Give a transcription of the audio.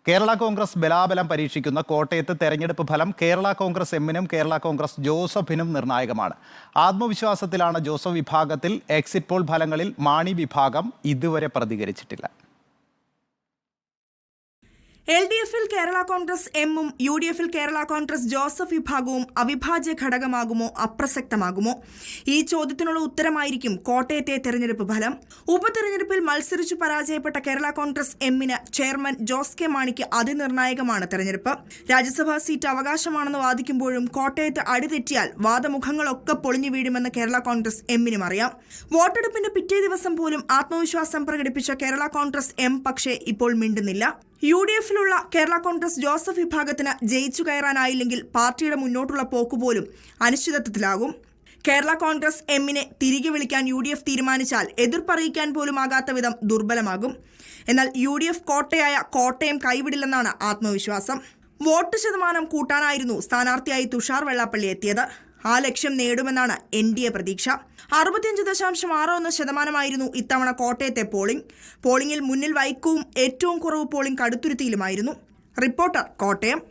കേരള കോൺഗ്രസ് ബലാബലം പരീക്ഷിക്കുന്ന കോട്ടയത്ത് തെരഞ്ഞെടുപ്പ് ഫലം കേരള കോൺഗ്രസ് എമ്മിനും കേരള കോൺഗ്രസ് ജോസഫിനും നിർണായകമാണ്. ആത്മവിശ്വാസത്തിലാണ് ജോസഫ് വിഭാഗത്തിൽ. എക്സിറ്റ് പോൾ ഫലങ്ങളിൽ മാണി വിഭാഗം ഇതുവരെ പ്രതികരിച്ചിട്ടില്ല. LDFിൽ കേരള കോൺഗ്രസ് എമ്മും UDFിൽ കേരള കോൺഗ്രസ് ജോസഫ് വിഭാഗവും അവിഭാജ്യ ഘടകമാകുമോ അപ്രസക്തമാകുമോ? ഈ ചോദ്യത്തിനുള്ള ഉത്തരമായിരിക്കും കോട്ടയത്തെ തെരഞ്ഞെടുപ്പ് ഫലം. ഉപതെരഞ്ഞെടുപ്പിൽ മത്സരിച്ചു പരാജയപ്പെട്ട കേരള കോൺഗ്രസ് എമ്മിന് ചെയർമാൻ ജോസ് കെ മാണിക്ക് അതിനിർണായകമാണ് തെരഞ്ഞെടുപ്പ്. രാജ്യസഭാ സീറ്റ് അവകാശമാണെന്ന് വാദിക്കുമ്പോഴും കോട്ടയത്ത് അടിതെറ്റിയാൽ വാദമുഖങ്ങളൊക്കെ പൊളിഞ്ഞു വീഴുമെന്ന് കേരള കോൺഗ്രസ് എമ്മിനും അറിയാം. വോട്ടെടുപ്പിന്റെ പിറ്റേ ദിവസം പോലും ആത്മവിശ്വാസം പ്രകടിപ്പിച്ച കേരള കോൺഗ്രസ് എം പക്ഷേ ഇപ്പോൾ മിണ്ടുന്നില്ല. UDFിലുള്ള കേരള കോൺഗ്രസ് ജോസഫ് വിഭാഗത്തിന് ജയിച്ചു കയറാനായില്ലെങ്കിൽ പാർട്ടിയുടെ മുന്നോട്ടുള്ള പോക്കുപോലും അനിശ്ചിതത്വത്തിലാകും. കേരള കോൺഗ്രസ് എമ്മിനെ തിരികെ വിളിക്കാൻ UDF തീരുമാനിച്ചാൽ എതിർപ്പറിയിക്കാൻ പോലും ആകാത്ത വിധം ദുർബലമാകും. എന്നാൽ UDF കോട്ടയായ കോട്ടയം കൈവിടില്ലെന്നാണ് ആത്മവിശ്വാസം. വോട്ട് ശതമാനം കൂട്ടാനായിരുന്നു സ്ഥാനാർത്ഥിയായി തുഷാർ വെള്ളാപ്പള്ളി എത്തിയത്. ആ ലക്ഷ്യം നേടുമെന്നാണ് NDA പ്രതീക്ഷ. 65.61% ഇത്തവണ കോട്ടയത്തെ പോളിംഗിൽ മുന്നിൽ വൈക്കവും ഏറ്റവും കുറവ് പോളിംഗ് കടുത്തുരുത്തിയിലുമായിരുന്നു. റിപ്പോർട്ടർ, കോട്ടയം.